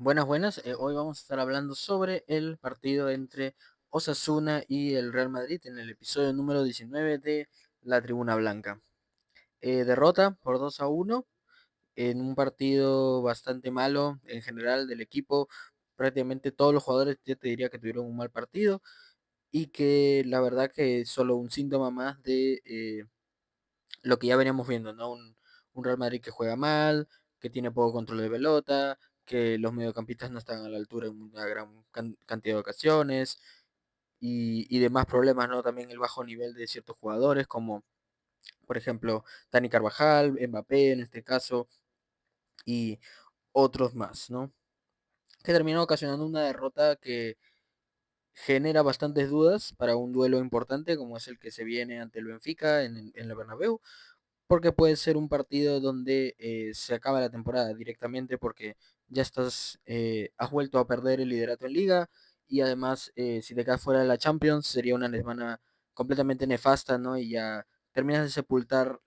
Buenas, buenas. Hoy vamos a estar hablando sobre el partido entre Osasuna y el Real Madrid en el episodio número 19 de La Tribuna Blanca. Derrota por 2-1 en un partido bastante malo en general del equipo. Prácticamente todos los jugadores yo te diría que tuvieron un mal partido y que la verdad que es solo un síntoma más de lo que ya veníamos viendo, ¿no? Un Real Madrid que juega mal, que tiene poco control de pelota, que los mediocampistas no están a la altura en una gran cantidad de ocasiones y demás problemas, ¿no? También el bajo nivel de ciertos jugadores, como por ejemplo Dani Carvajal, Mbappé en este caso, y otros más, ¿no? Que terminó ocasionando una derrota que genera bastantes dudas para un duelo importante como es el que se viene ante el Benfica en la Bernabéu, porque puede ser un partido donde se acaba la temporada directamente porque ya has vuelto a perder el liderato en liga y además si te quedas fuera de la Champions sería una semana completamente nefasta, ¿no? Y ya terminas de sepultar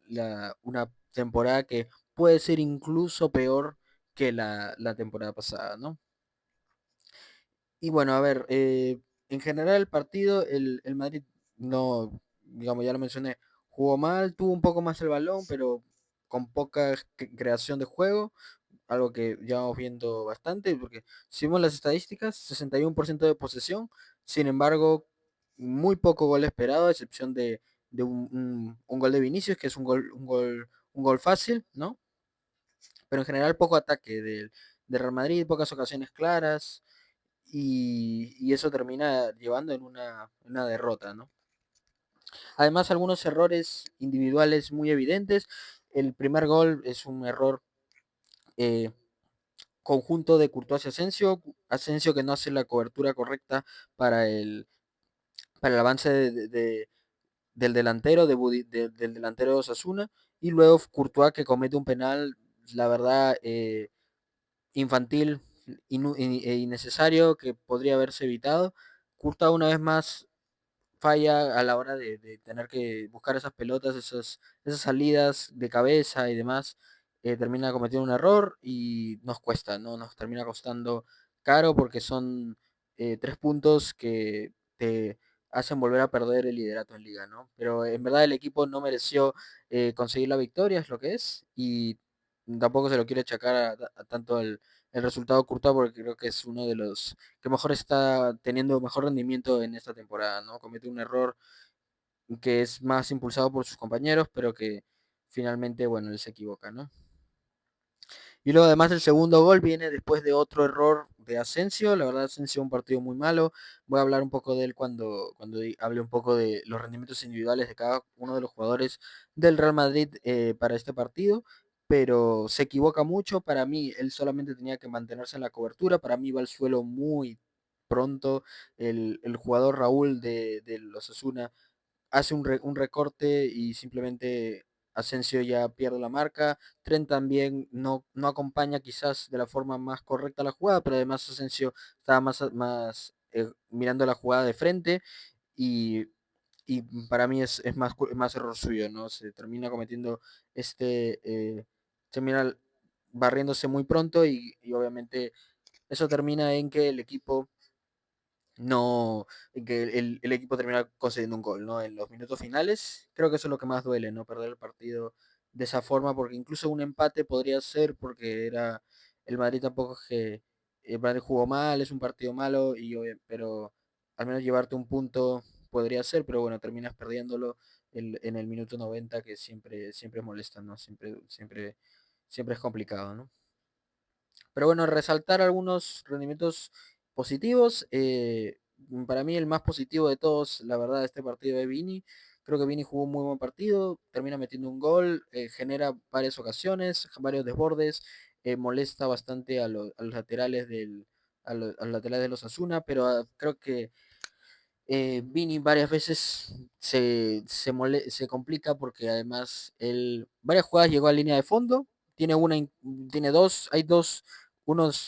una temporada que puede ser incluso peor que la temporada pasada, ¿no? Y bueno, a ver, en general el partido, el Madrid no, digamos, ya lo mencioné, jugó mal, tuvo un poco más el balón, pero con poca creación de juego, algo que ya vamos viendo bastante, porque si vemos las estadísticas, 61% de posesión, sin embargo, muy poco gol esperado, a excepción de un gol de Vinicius, que es un gol fácil, ¿no? Pero en general poco ataque de Real Madrid, pocas ocasiones claras, y eso termina llevando en una derrota, ¿no? Además, algunos errores individuales muy evidentes. El primer gol es un error eh, conjunto de Courtois y Asensio. Asensio que no hace la cobertura correcta para para el avance del delantero, del delantero de Osasuna. Y luego Courtois que comete un penal, la verdad, infantil e innecesario que podría haberse evitado. Courtois una vez más falla a la hora de tener que buscar esas pelotas, esas salidas de cabeza y demás, termina cometiendo un error y nos cuesta, ¿no? Nos termina costando caro porque son 3 puntos que te hacen volver a perder el liderato en liga, ¿no? Pero en verdad el equipo no mereció conseguir la victoria, es lo que es, y tampoco se lo quiere achacar a tanto el resultado Courtois porque creo que es uno de los que mejor está teniendo mejor rendimiento en esta temporada, ¿no? Comete un error que es más impulsado por sus compañeros, pero que finalmente, bueno, él se equivoca, ¿no? Y luego además el segundo gol viene después de otro error de Asensio. La verdad, Asensio un partido muy malo. Voy a hablar un poco de él cuando hable un poco de los rendimientos individuales de cada uno de los jugadores del Real Madrid para este partido. Pero se equivoca mucho. Para mí, él solamente tenía que mantenerse en la cobertura. Para mí va al suelo muy pronto. El jugador Raúl de los Asuna hace un recorte y simplemente Asensio ya pierde la marca. Trent también no acompaña quizás de la forma más correcta la jugada, pero además Asensio estaba más mirando la jugada de frente y, y para mí es más error suyo, ¿no? Se termina cometiendo este, termina barriéndose muy pronto y obviamente eso termina en que el equipo no, que el equipo termina concediendo un gol, ¿no? En los minutos finales, creo que eso es lo que más duele, ¿no? Perder el partido de esa forma, porque incluso un empate podría ser, porque era el Madrid tampoco es que el Madrid jugó mal, es un partido malo, pero al menos llevarte un punto podría ser, pero bueno, terminas perdiéndolo en el minuto 90, que siempre molesta, ¿no? Siempre es complicado, ¿no? Pero bueno, resaltar algunos rendimientos positivos. Para mí el más positivo de todos, la verdad, de este partido de Vini. Creo que Vini jugó un muy buen partido, termina metiendo un gol, genera varias ocasiones, varios desbordes, molesta bastante a los laterales a los laterales de los Asuna, pero creo que Vini varias veces se complica porque además él varias jugadas llegó a línea de fondo, tiene tiene dos, hay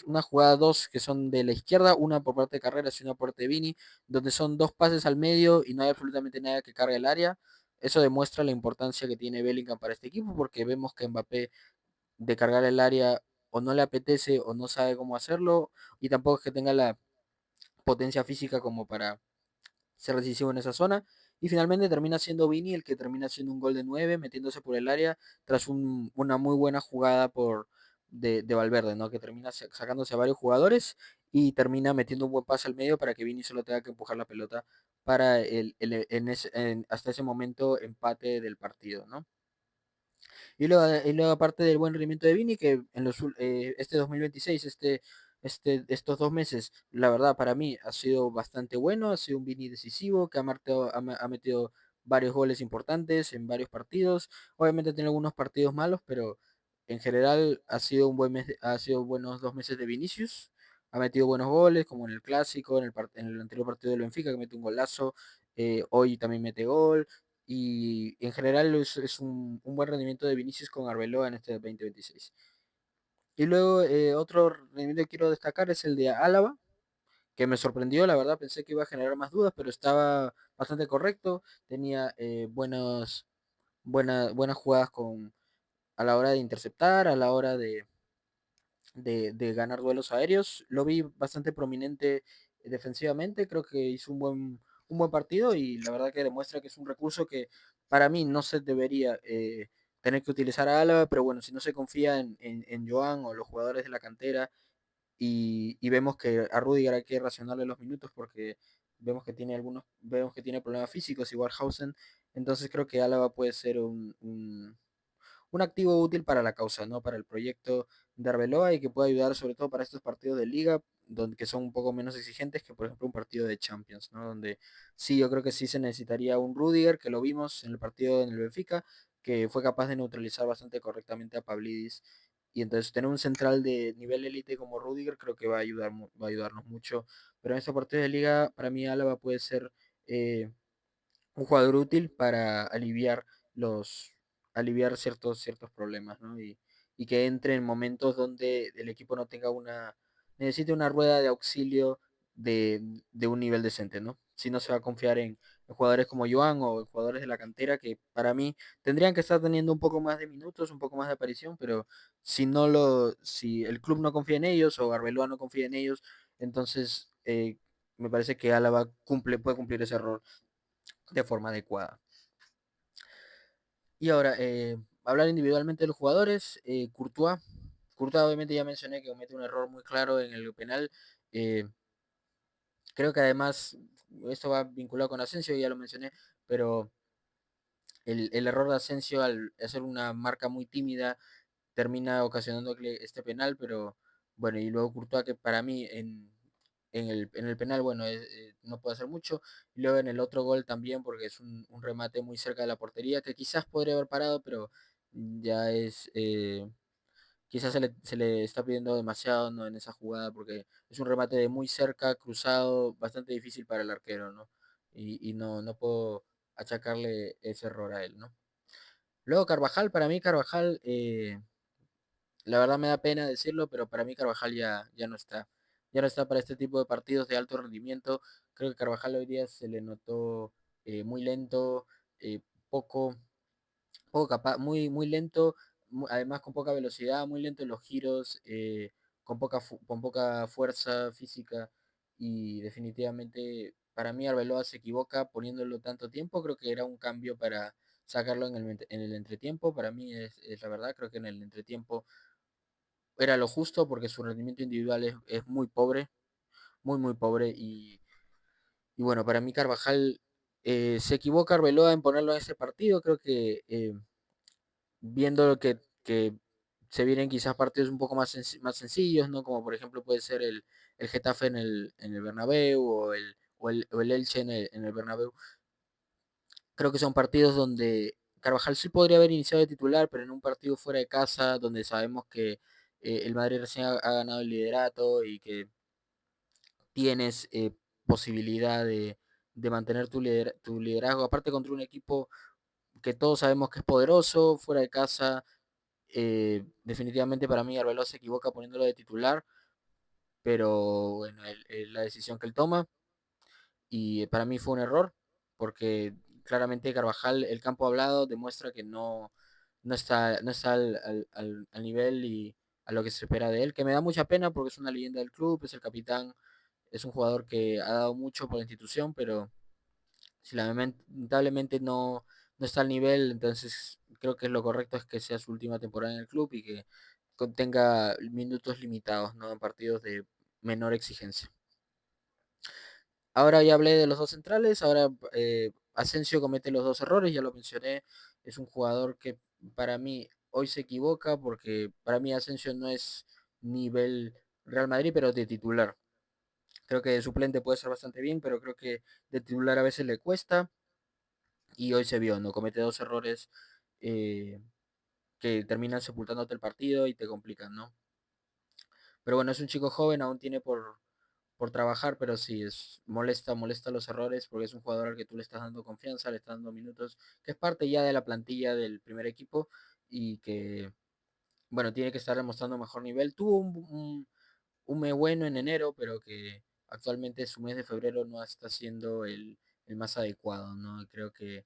una jugada dos que son de la izquierda, una por parte de Carreras y una por parte de Vini, donde son dos pases al medio y no hay absolutamente nada que cargue el área. Eso demuestra la importancia que tiene Bellingham para este equipo porque vemos que Mbappé de cargar el área o no le apetece o no sabe cómo hacerlo, y tampoco es que tenga la potencia física como para ser decisivo en esa zona. Y finalmente termina siendo Vini el que termina haciendo un gol de 9 metiéndose por el área tras una muy buena jugada de Valverde, ¿no? Que termina sacándose a varios jugadores y termina metiendo un buen pase al medio para que Vini solo tenga que empujar la pelota para hasta ese momento empate del partido, ¿no? Y luego aparte del buen rendimiento de Vini, que en este 2026, estos 2 meses, la verdad para mí ha sido bastante bueno, ha sido un Vini decisivo, que ha metido varios goles importantes en varios partidos. Obviamente tiene algunos partidos malos, pero en general ha sido un buen mes, ha sido buenos 2 meses de Vinicius. Ha metido buenos goles, como en el clásico, en el anterior partido del Benfica, que mete un golazo. Hoy también mete gol. Y en general es un buen rendimiento de Vinicius con Arbeloa en este 2026. Y luego otro rendimiento que quiero destacar es el de Álava, que me sorprendió, la verdad pensé que iba a generar más dudas, pero estaba bastante correcto, tenía buenas jugadas a la hora de interceptar, a la hora de ganar duelos aéreos. Lo vi bastante prominente defensivamente, creo que hizo un buen partido y la verdad que demuestra que es un recurso que para mí no se debería tener que utilizar a Álava, pero bueno, si no se confía en Joan o los jugadores de la cantera y vemos que a Rudiger hay que racionarle los minutos porque vemos que tiene problemas físicos, igual Hausen, entonces creo que Álava puede ser un activo útil para la causa, ¿no? Para el proyecto de Arbeloa y que pueda ayudar sobre todo para estos partidos de liga, donde que son un poco menos exigentes que por ejemplo un partido de Champions, ¿no? Donde sí, yo creo que sí se necesitaría un Rudiger, que lo vimos en el partido en el Benfica, que fue capaz de neutralizar bastante correctamente a Pavlidis. Y entonces tener un central de nivel élite como Rudiger creo que va a ayudarnos mucho. Pero en estos partidos de liga, para mí Álava puede ser eh, un jugador útil para los, aliviar ciertos problemas, ¿no? Y que entre en momentos donde el equipo no tenga necesite una rueda de auxilio de un nivel decente, ¿no? Si no se va a confiar en jugadores como Joan o en jugadores de la cantera que para mí tendrían que estar teniendo un poco más de minutos, un poco más de aparición, pero si el club no confía en ellos o Arbeloa no confía en ellos, entonces me parece que Álava puede cumplir ese error de forma adecuada. Y ahora, hablar individualmente de los jugadores, Courtois obviamente ya mencioné que comete un error muy claro en el penal. eh, Creo que además, esto va vinculado con Asensio, ya lo mencioné, pero el error de Asensio al hacer una marca muy tímida termina ocasionando este penal, pero bueno, y luego Courtois que para mí en el penal, bueno, no puede hacer mucho, y luego en el otro gol también, porque es un remate muy cerca de la portería, que quizás podría haber parado, pero ya quizás se le está pidiendo demasiado, ¿no? En esa jugada, porque es un remate de muy cerca, cruzado, bastante difícil para el arquero, ¿no? Y no puedo achacarle ese error a él, ¿no? Luego Carvajal, para mí Carvajal, la verdad me da pena decirlo, pero para mí Carvajal ya no está. Ya no está para este tipo de partidos de alto rendimiento. Creo que Carvajal hoy día se le notó muy lento, eh, poco, poco capaz, muy lento, además con poca velocidad, muy lento en los giros, con poca fuerza física y definitivamente para mí Arbeloa se equivoca poniéndolo tanto tiempo. Creo que era un cambio para sacarlo en el entretiempo. Para mí es la verdad, creo que en el entretiempo era lo justo porque su rendimiento individual es muy pobre, muy pobre. Y bueno, para mí Carvajal se equivoca Arbeloa en ponerlo en ese partido. Creo que viendo que se vienen quizás partidos un poco más sencillos, ¿no? Como por ejemplo puede ser el Getafe en el Bernabéu o el Elche en el Bernabéu. Creo que son partidos donde Carvajal sí podría haber iniciado de titular, pero en un partido fuera de casa, donde sabemos que el Madrid recién ha ganado el liderato y que tienes posibilidad de mantener tu liderazgo, aparte contra un equipo que todos sabemos que es poderoso, fuera de casa, definitivamente para mí Arbeloa se equivoca poniéndolo de titular, pero bueno, la decisión que él toma y para mí fue un error, porque claramente Carvajal, el campo hablado, demuestra que no está al nivel y a lo que se espera de él, que me da mucha pena porque es una leyenda del club, es el capitán, es un jugador que ha dado mucho por la institución, pero si lamentablemente no está al nivel, entonces creo que lo correcto es que sea su última temporada en el club y que tenga minutos limitados, ¿no? En partidos de menor exigencia. Ahora ya hablé de los dos centrales, ahora Asensio comete los dos errores, ya lo mencioné, es un jugador que para mí hoy se equivoca porque para mí Asensio no es nivel Real Madrid, pero de titular. Creo que de suplente puede ser bastante bien, pero creo que de titular a veces le cuesta y hoy se vio, ¿no? Comete dos errores eh, que terminan sepultándote el partido y te complican, ¿no? Pero bueno, es un chico joven, aún tiene por trabajar, pero sí, molesta los errores porque es un jugador al que tú le estás dando confianza, le estás dando minutos, que es parte ya de la plantilla del primer equipo y que, bueno, tiene que estar demostrando mejor nivel. Tuvo un mes bueno en enero, pero que actualmente su mes de febrero no está siendo el más adecuado, ¿no? Creo que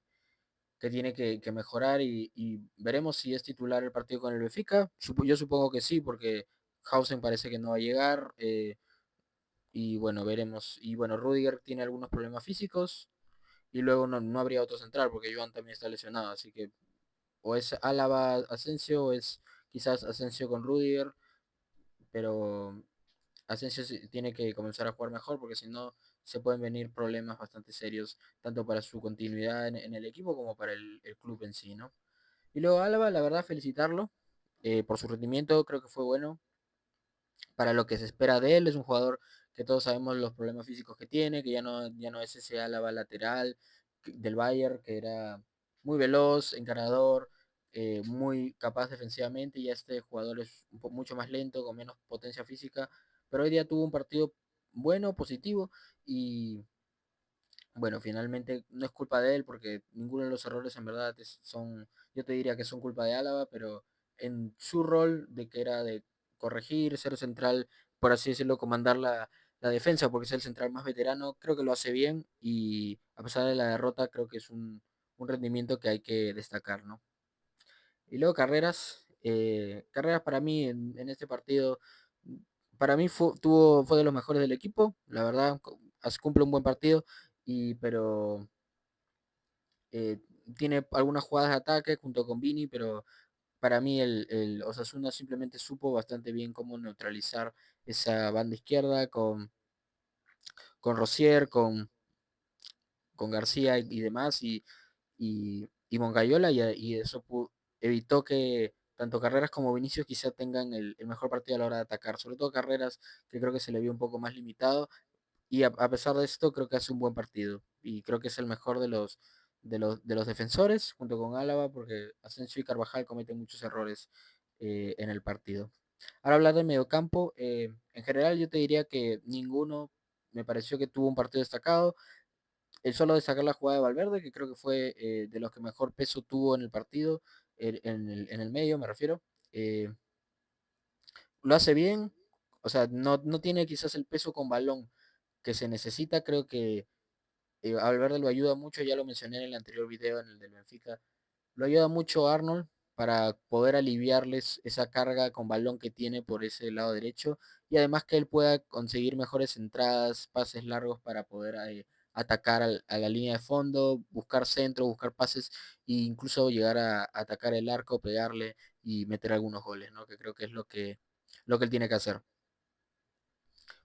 tiene que mejorar y veremos si es titular el partido con el Benfica. Yo supongo que sí, porque Hausen parece que no va a llegar. Y bueno, veremos. Y bueno, Rudiger tiene algunos problemas físicos. Y luego no habría otro central, porque Joan también está lesionado. Así que o es Álava Asensio, o es quizás Asensio con Rudiger. Pero Asensio tiene que comenzar a jugar mejor, porque si no, se pueden venir problemas bastante serios, tanto para su continuidad en el equipo como para el club en sí, ¿no? Y luego Álava, la verdad, felicitarlo por su rendimiento, creo que fue bueno para lo que se espera de él. Es un jugador que todos sabemos los problemas físicos que tiene, que ya no es ese Álava lateral del Bayern, que era muy veloz, encarador, muy capaz defensivamente, y ya este jugador es mucho más lento, con menos potencia física, pero hoy día tuvo un partido bueno, positivo, y bueno, finalmente no es culpa de él porque ninguno de los errores en verdad son, yo te diría que son culpa de Álava, pero en su rol de que era de corregir, ser central, por así decirlo, comandar la defensa, porque es el central más veterano, creo que lo hace bien y a pesar de la derrota creo que es un rendimiento que hay que destacar, ¿no? Y luego carreras para mí en este partido, para mí fue de los mejores del equipo, la verdad, cumple un buen partido, pero eh, tiene algunas jugadas de ataque junto con Vini, pero para mí el Osasuna simplemente supo bastante bien cómo neutralizar esa banda izquierda con Rosier, con García y demás, y Moncayola, y eso evitó que tanto Carreras como Vinicius quizá tengan el mejor partido a la hora de atacar, sobre todo Carreras, que creo que se le vio un poco más limitado, y a pesar de esto creo que hace un buen partido, y creo que es el mejor de los defensores, junto con Álava, porque Asensio y Carvajal cometen muchos errores en el partido. Ahora hablar de mediocampo, en general yo te diría que ninguno me pareció que tuvo un partido destacado. El solo destacar la jugada de Valverde, que creo que fue de los que mejor peso tuvo en el partido, en el medio me refiero. Eh, lo hace bien, o sea, no tiene quizás el peso con balón que se necesita, creo que a Valverde lo ayuda mucho, ya lo mencioné en el anterior video, en el del Benfica, lo ayuda mucho Arnold para poder aliviarles esa carga con balón que tiene por ese lado derecho y además que él pueda conseguir mejores entradas, pases largos para poder atacar a la línea de fondo, buscar centro, buscar pases e incluso llegar a atacar el arco, pegarle y meter algunos goles, ¿no? Que creo que es lo que él tiene que hacer.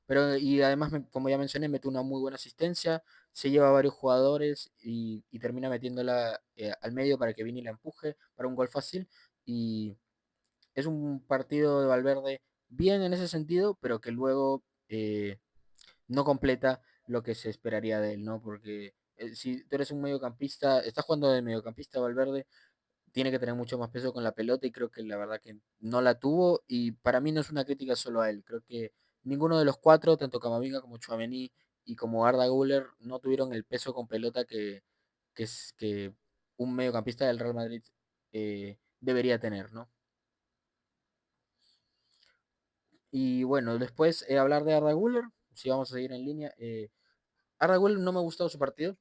Pero, y además, como ya mencioné, mete una muy buena asistencia, se lleva a varios jugadores y termina metiéndola al medio para que Vini la empuje para un gol fácil. Y es un partido de Valverde bien en ese sentido, pero que luego no completa lo que se esperaría de él, ¿no? Porque si tú eres un mediocampista, estás jugando de mediocampista Valverde, tiene que tener mucho más peso con la pelota y creo que la verdad que no la tuvo y para mí no es una crítica solo a él, creo que ninguno de los cuatro, tanto Camavinga como Tchouaméni y como Arda Güler no tuvieron el peso con pelota que un mediocampista del Real Madrid debería tener, ¿no? Y bueno, después hablar de Arda Güler, si vamos a seguir en línea, Arda Güler no me ha gustado su partido,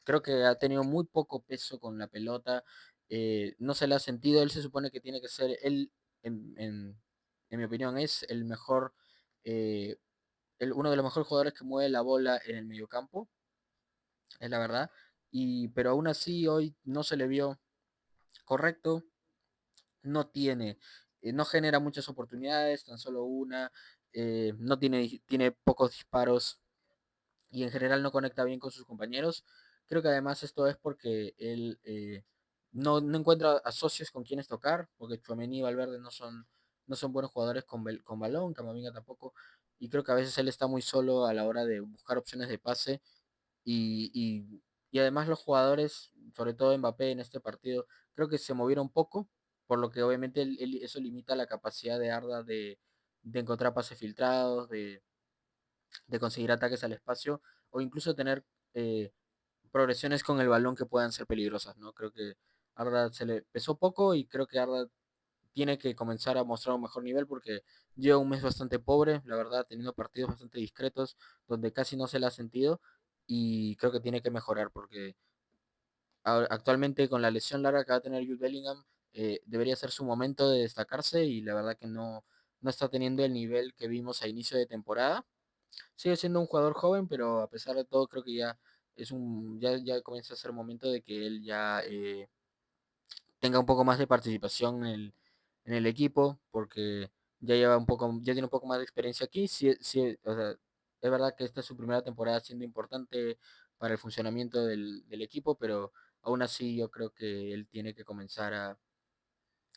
creo que ha tenido muy poco peso con la pelota, no se le ha sentido, él se supone que tiene que ser él en en mi opinión, es el mejor, eh, uno de los mejores jugadores que mueve la bola en el mediocampo, es la verdad. Pero aún así hoy no se le vio correcto, no tiene, no genera muchas oportunidades, tan solo una, no tiene pocos disparos y en general no conecta bien con sus compañeros. Creo que además esto es porque él no encuentra a socios con quienes tocar, porque Tchouaméni y Valverde no son buenos jugadores con balón, Camavinga tampoco, y creo que a veces él está muy solo a la hora de buscar opciones de pase y además los jugadores, sobre todo Mbappé en este partido, creo que se movieron poco, por lo que obviamente eso limita la capacidad de Arda de encontrar pases filtrados, de conseguir ataques al espacio o incluso tener eh, progresiones con el balón que puedan ser peligrosas, ¿no? Creo que Arda se le pesó poco y creo que Arda tiene que comenzar a mostrar un mejor nivel porque lleva un mes bastante pobre, la verdad, teniendo partidos bastante discretos donde casi no se le ha sentido y creo que tiene que mejorar porque actualmente con la lesión larga que va a tener Jude Bellingham debería ser su momento de destacarse y la verdad que no está teniendo el nivel que vimos a inicio de temporada. Sigue siendo un jugador joven, pero a pesar de todo creo que ya comienza a ser momento de que él ya tenga un poco más de participación en el equipo, porque ya tiene un poco más de experiencia aquí. Sí, sí, o sea, es verdad que esta es su primera temporada siendo importante para el funcionamiento del equipo, pero aún así yo creo que él tiene que comenzar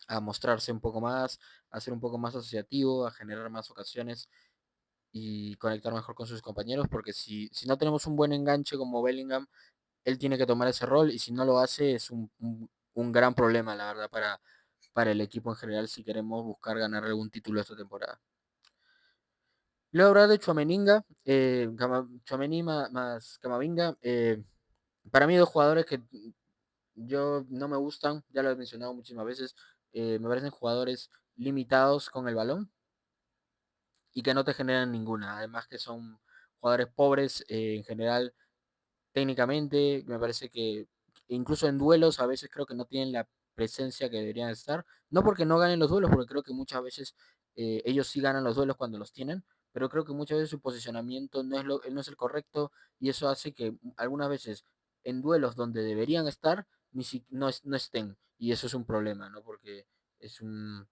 a mostrarse un poco más, a ser un poco más asociativo, a generar más ocasiones y conectar mejor con sus compañeros, porque si no tenemos un buen enganche como Bellingham, él tiene que tomar ese rol y si no lo hace es un gran problema, la verdad, para el equipo en general si queremos buscar ganar algún título esta temporada. Luego hablar de Tchouaméninga, Tchouaméni más Camavinga, para mí dos jugadores que yo no me gustan, ya lo he mencionado muchísimas veces, me parecen jugadores limitados con el balón y que no te generan ninguna, además que son jugadores pobres en general técnicamente, me parece que incluso en duelos a veces creo que no tienen la presencia que deberían estar. No porque no ganen los duelos, porque creo que muchas veces ellos sí ganan los duelos cuando los tienen, pero creo que muchas veces su posicionamiento no es el correcto y eso hace que algunas veces en duelos donde deberían estar no estén y eso es un problema, ¿no? Porque es un...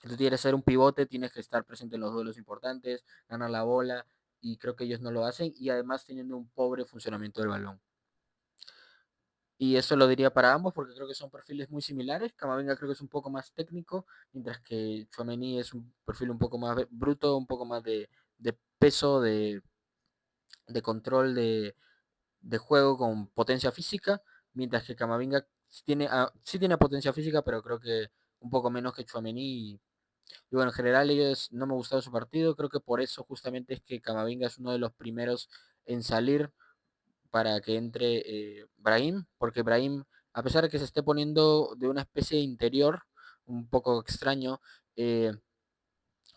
Si tú quieres ser un pivote, tienes que estar presente en los duelos importantes, ganar la bola, y creo que ellos no lo hacen, y además teniendo un pobre funcionamiento del balón. Y eso lo diría para ambos porque creo que son perfiles muy similares. Camavinga creo que es un poco más técnico, mientras que Tchouaméni es un perfil un poco más bruto, un poco más de peso, de control de juego con potencia física, mientras que Camavinga sí tiene potencia física, pero creo que un poco menos que Tchouaméni. Y bueno, en general ellos no me gustaron su partido, creo que por eso justamente es que Camavinga es uno de los primeros en salir para que entre Brahim, porque Brahim, a pesar de que se esté poniendo de una especie de interior, un poco extraño, eh,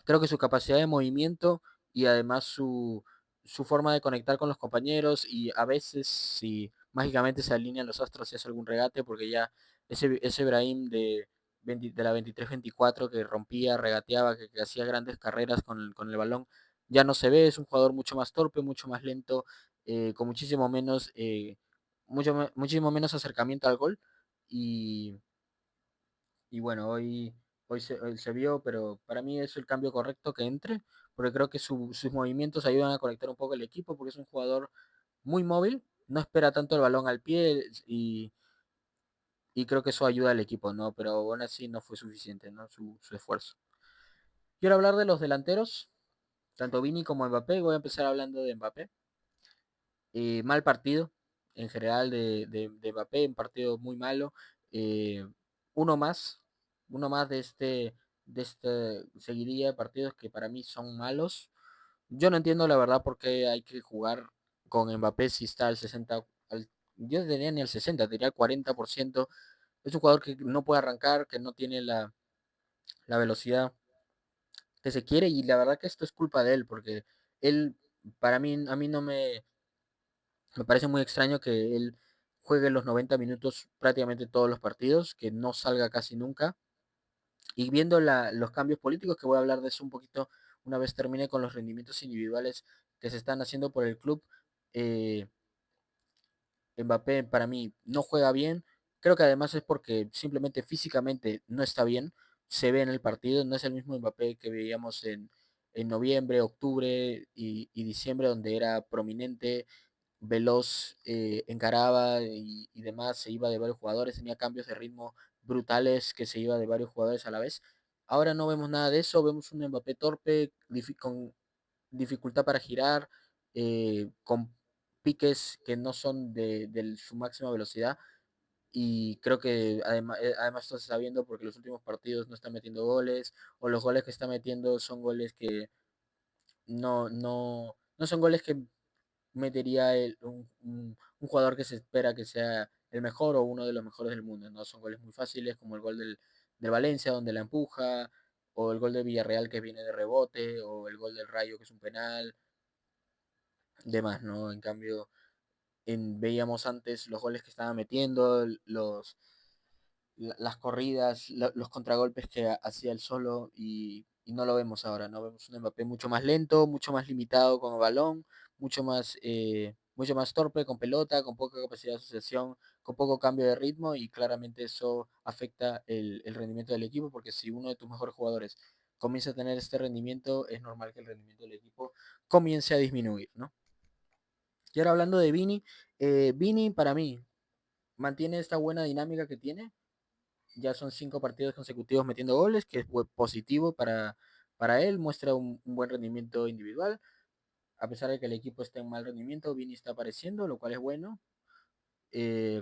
creo que su capacidad de movimiento y además su forma de conectar con los compañeros y a veces si mágicamente se alinean los astros y hace algún regate, porque ya ese Brahim de la 23-24 que rompía, regateaba, que hacía grandes carreras con el balón, ya no se ve, es un jugador mucho más torpe, mucho más lento, con muchísimo menos acercamiento al gol y y bueno, hoy se vio, pero para mí es el cambio correcto que entre, porque creo que sus movimientos ayudan a conectar un poco el equipo, porque es un jugador muy móvil, no espera tanto el balón al pie y creo que eso ayuda al equipo, ¿no? Pero aún así no fue suficiente, ¿no? Su esfuerzo. Quiero hablar de los delanteros, tanto Vini como Mbappé, voy a empezar hablando de Mbappé. Mal partido en general de Mbappé, un partido muy malo. Eh, uno más, uno más de este seguiría de partidos que para mí son malos. Yo no entiendo la verdad por qué hay que jugar con Mbappé si está al 60, yo no diría ni al 60, diría al 40%. Es un jugador que no puede arrancar, que no tiene la velocidad que se quiere y la verdad que esto es culpa de él, porque él, a mí no me parece muy extraño que él juegue los 90 minutos prácticamente todos los partidos, que no salga casi nunca. Y viendo los cambios políticos, que voy a hablar de eso un poquito una vez termine con los rendimientos individuales que se están haciendo por el club, eh, Mbappé para mí no juega bien. Creo que además es porque simplemente físicamente no está bien. Se ve en el partido, no es el mismo Mbappé que veíamos en noviembre, octubre y diciembre, donde era prominente, veloz, encaraba y demás, se iba de varios jugadores, tenía cambios de ritmo brutales que se iba de varios jugadores a la vez. Ahora no vemos nada de eso, vemos un Mbappé torpe, con dificultad para girar, con piques que no son de su máxima velocidad. Y creo que además esto se está viendo porque los últimos partidos no están metiendo goles, o los goles que está metiendo son goles que no son goles que metería un jugador que se espera que sea el mejor o uno de los mejores del mundo. No son goles muy fáciles, como el gol del Valencia, donde la empuja, o el gol de Villarreal que viene de rebote, o el gol del Rayo que es un penal, demás, ¿no? En cambio, veíamos antes los goles que estaba metiendo, las corridas, los contragolpes que hacía él solo y no lo vemos ahora, ¿no? Vemos un Mbappé mucho más lento, mucho más limitado con el balón, mucho más torpe con pelota, con poca capacidad de asociación, con poco cambio de ritmo y claramente eso afecta el rendimiento del equipo porque si uno de tus mejores jugadores comienza a tener este rendimiento, es normal que el rendimiento del equipo comience a disminuir, ¿no? Y ahora hablando de Vini, Vini para mí mantiene esta buena dinámica que tiene, ya son 5 partidos consecutivos metiendo goles, que es positivo para él, muestra un buen rendimiento individual. A pesar de que el equipo está en mal rendimiento, Vini está apareciendo, lo cual es bueno. Eh,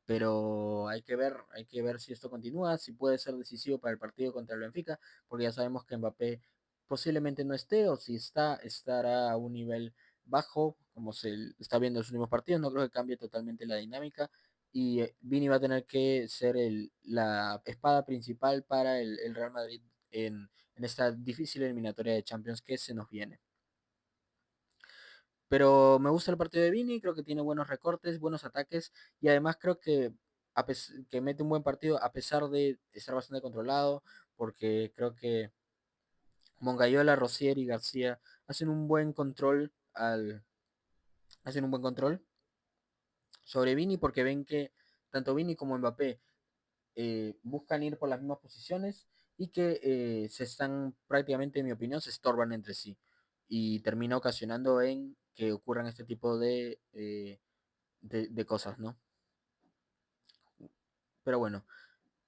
pero hay que ver si esto continúa, si puede ser decisivo para el partido contra el Benfica, porque ya sabemos que Mbappé posiblemente no esté, o si está, estará a un nivel bajo, como se está viendo en los últimos partidos. No creo que cambie totalmente la dinámica. Y Vini va a tener que ser la espada principal para el Real Madrid en esta difícil eliminatoria de Champions que se nos viene. Pero me gusta el partido de Vini, creo que tiene buenos recortes, buenos ataques y además creo que, que mete un buen partido a pesar de estar bastante controlado, porque creo que Mongayola, Rosier y García hacen un buen control hacen un buen control sobre Vini porque ven que tanto Vini como Mbappé buscan ir por las mismas posiciones y que se están prácticamente, en mi opinión, se estorban entre sí y termina ocasionando en que ocurran este tipo de cosas, ¿no? Pero bueno,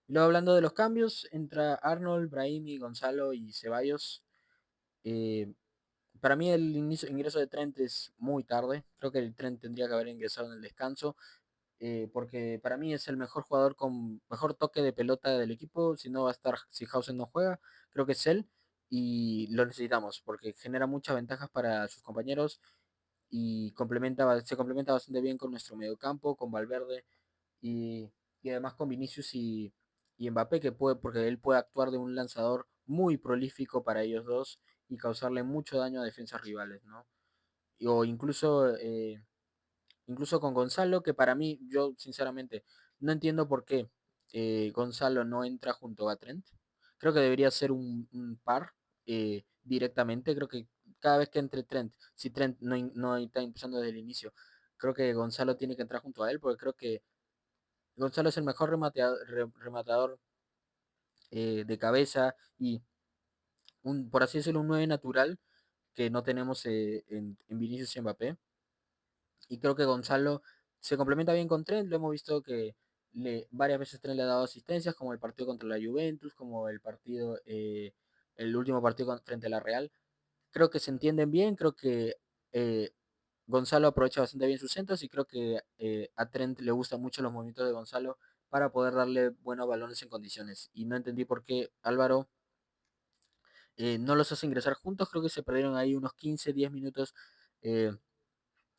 luego hablando de los cambios, entra Arnold, Brahimi, Gonzalo y Ceballos. Eh, para mí el ingreso de Trent es muy tarde. Creo que el Trent tendría que haber ingresado en el descanso. Porque para mí es el mejor jugador con mejor toque de pelota del equipo. Si no va a estar, si Hausen no juega, creo que es él. Y lo necesitamos porque genera muchas ventajas para sus compañeros y se complementa bastante bien con nuestro mediocampo, con Valverde y, y además con Vinicius y Mbappé, que puede, porque él puede actuar de un lanzador muy prolífico para ellos dos y causarle mucho daño a defensas rivales, ¿no? O incluso con Gonzalo, que para mí, yo sinceramente no entiendo por qué Gonzalo no entra junto a Trent. Creo que debería ser un par directamente. Creo que cada vez que entre Trent, si Trent no está empezando desde el inicio, creo que Gonzalo tiene que entrar junto a él, porque creo que Gonzalo es el mejor rematador de cabeza y por así decirlo, un 9 natural que no tenemos en Vinicius y Mbappé. Y creo que Gonzalo se complementa bien con Trent. Lo hemos visto que varias veces Trent le ha dado asistencias, como el partido contra la Juventus, como el último partido frente a la Real. Creo que se entienden bien, creo que eh, Gonzalo aprovecha bastante bien sus centros y creo que a Trent le gustan mucho los movimientos de Gonzalo para poder darle buenos balones en condiciones. Y no entendí por qué Álvaro no los hace ingresar juntos. Creo que se perdieron ahí unos 15, 10 minutos eh,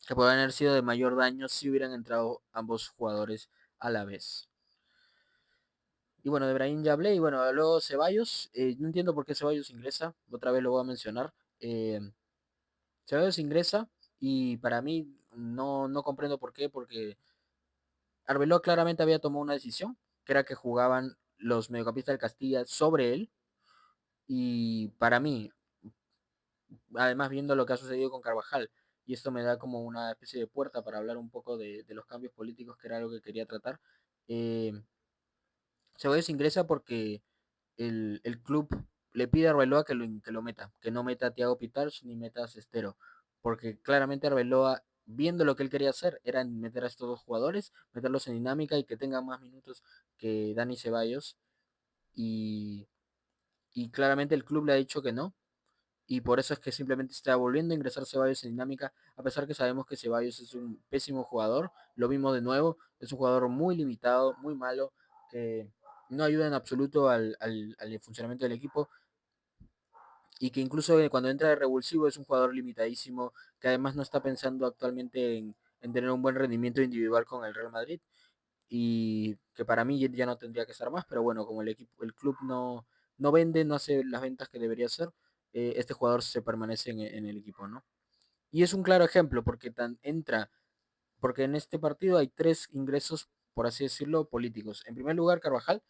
que podrían haber sido de mayor daño si hubieran entrado ambos jugadores a la vez. Y bueno, de Brahim ya hablé. Y bueno, luego Ceballos. No entiendo por qué Ceballos ingresa. Otra vez lo voy a mencionar. Ceballos ingresa y para mí no comprendo por qué. Porque Arbeloa claramente había tomado una decisión, que era que jugaban los mediocampistas del Castilla sobre él. Y para mí, además viendo lo que ha sucedido con Carvajal, y esto me da como una especie de puerta para hablar un poco de los cambios políticos, que era algo que quería tratar. eh, Ceballos ingresa porque el club le pide a Arbeloa que lo meta, que no meta a Thiago Pitarch ni meta a Cestero, porque claramente Arbeloa, viendo lo que él quería hacer, era meter a estos dos jugadores, meterlos en dinámica y que tengan más minutos que Dani Ceballos, y, y claramente el club le ha dicho que no, y por eso es que simplemente está volviendo a ingresar Ceballos en dinámica, a pesar que sabemos que Ceballos es un pésimo jugador, lo vimos de nuevo, es un jugador muy limitado, muy malo, que no ayuda en absoluto al funcionamiento del equipo, y que incluso cuando entra de revulsivo es un jugador limitadísimo, que además no está pensando actualmente en tener un buen rendimiento individual con el Real Madrid, y que para mí ya no tendría que estar más, pero bueno, como el club no vende, no hace las ventas que debería hacer, este jugador se permanece en el equipo, ¿no? Y es un claro ejemplo, porque en este partido hay tres ingresos, por así decirlo, políticos. En primer lugar, Carvajal,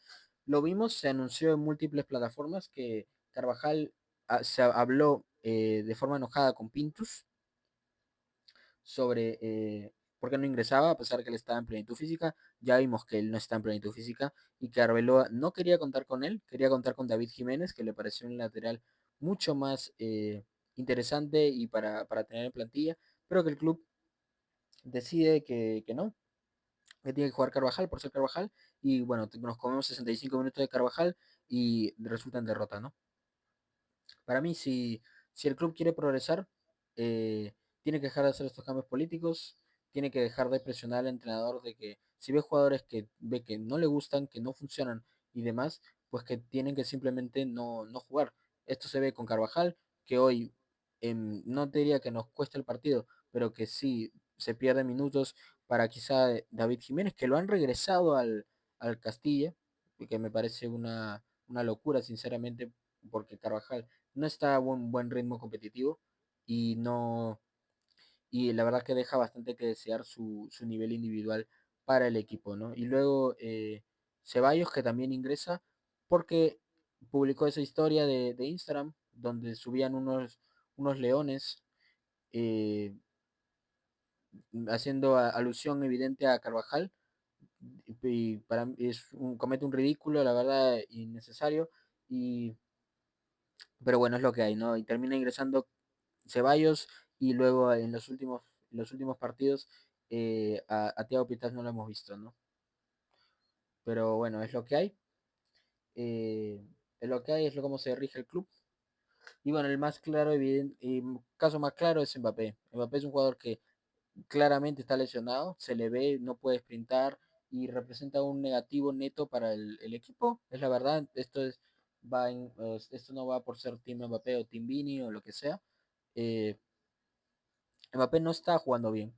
lo vimos, se anunció en múltiples plataformas que Carvajal se habló de forma enojada con Pintus sobre por qué no ingresaba, a pesar que él estaba en plenitud física. Ya vimos que él no está en plenitud física y que Arbeloa no quería contar con él, quería contar con David Jiménez, que le pareció un lateral mucho más interesante y para tener en plantilla, pero que el club decide que no, que tiene que jugar Carvajal por ser Carvajal, y bueno, nos comemos 65 minutos de Carvajal y resulta en derrota, ¿no? Para mí, si el club quiere progresar, tiene que dejar de hacer estos cambios políticos, tiene que dejar de presionar al entrenador de que si ve jugadores que ve que no le gustan, que no funcionan y demás, pues que tienen que simplemente no jugar. Esto se ve con Carvajal, que hoy no te diría que nos cuesta el partido, pero que sí se pierde minutos para quizá David Jiménez, que lo han regresado al Castilla, y que me parece una locura, sinceramente, porque Carvajal no está a un buen ritmo competitivo y no y la verdad que deja bastante que desear su nivel individual para el equipo, ¿no? Y luego Ceballos, que también ingresa porque publicó esa historia de Instagram donde subían unos leones eh, haciendo alusión evidente a Carvajal, y para mí comete un ridículo, la verdad, innecesario, y pero bueno, es lo que hay, ¿no? Y termina ingresando Ceballos, y luego en los últimos partidos a Thiago Pitas no lo hemos visto, ¿no? Pero bueno, es lo que hay. eh, es lo que hay, es lo como se rige el club. Y bueno, el más claro, evidente, caso más claro es Mbappé. Mbappé es un jugador que claramente está lesionado, se le ve, no puede sprintar y representa un negativo neto para el equipo. Es la verdad, esto no va por ser Team Mbappé o Team Vini o lo que sea. Eh, Mbappé no está jugando bien.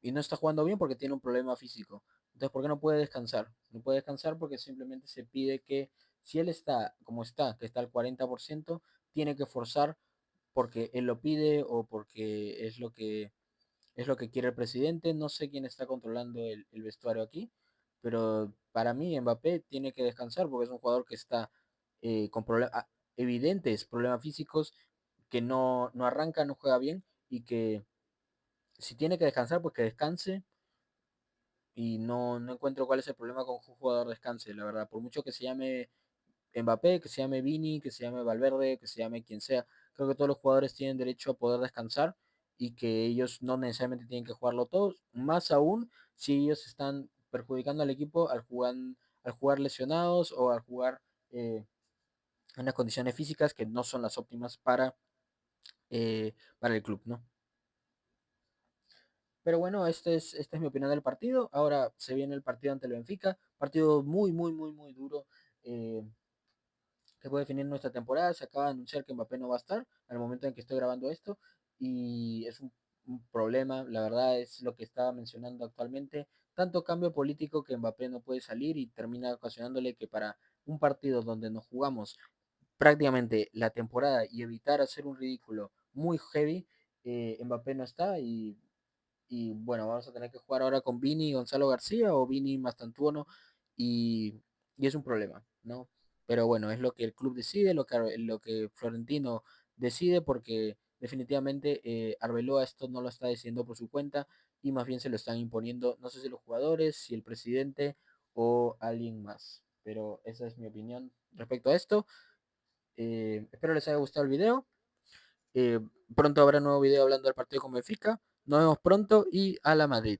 Y no está jugando bien porque tiene un problema físico. Entonces, ¿por qué no puede descansar? No puede descansar porque simplemente se pide que si él está como está, que está al 40%, tiene que forzar porque él lo pide o porque es lo que quiere el presidente. No sé quién está controlando el vestuario aquí, pero para mí Mbappé tiene que descansar porque es un jugador que está con evidentes problemas físicos, que no arranca, no juega bien, y que si tiene que descansar, pues que descanse, y no encuentro cuál es el problema con que un jugador descanse, la verdad. Por mucho que se llame Mbappé, que se llame Vini, que se llame Valverde, que se llame quien sea, creo que todos los jugadores tienen derecho a poder descansar y que ellos no necesariamente tienen que jugarlo todos, más aún si ellos están perjudicando al equipo al jugar lesionados o al jugar en unas condiciones físicas que no son las óptimas para el club, ¿no? Pero bueno, esta es mi opinión del partido. Ahora se viene el partido ante el Benfica. Partido muy, muy, muy, muy duro. eh, que puede definir nuestra temporada. Se acaba de anunciar que Mbappé no va a estar al momento en que estoy grabando esto. Y es un problema. La verdad es lo que estaba mencionando actualmente. Tanto cambio político que Mbappé no puede salir y termina ocasionándole que para un partido donde nos jugamos prácticamente la temporada y evitar hacer un ridículo muy heavy, Mbappé no está, y bueno, vamos a tener que jugar ahora con Vini y Gonzalo García o Vini Mastantuono y, y es un problema, ¿no? Pero bueno, es lo que el club decide, lo que Florentino decide, porque definitivamente Arbeloa esto no lo está decidiendo por su cuenta y más bien se lo están imponiendo, no sé si los jugadores, si el presidente o alguien más. Pero esa es mi opinión respecto a esto. Espero les haya gustado el video. Eh, Pronto habrá un nuevo video hablando del partido con Benfica. Nos vemos pronto y a la Madrid.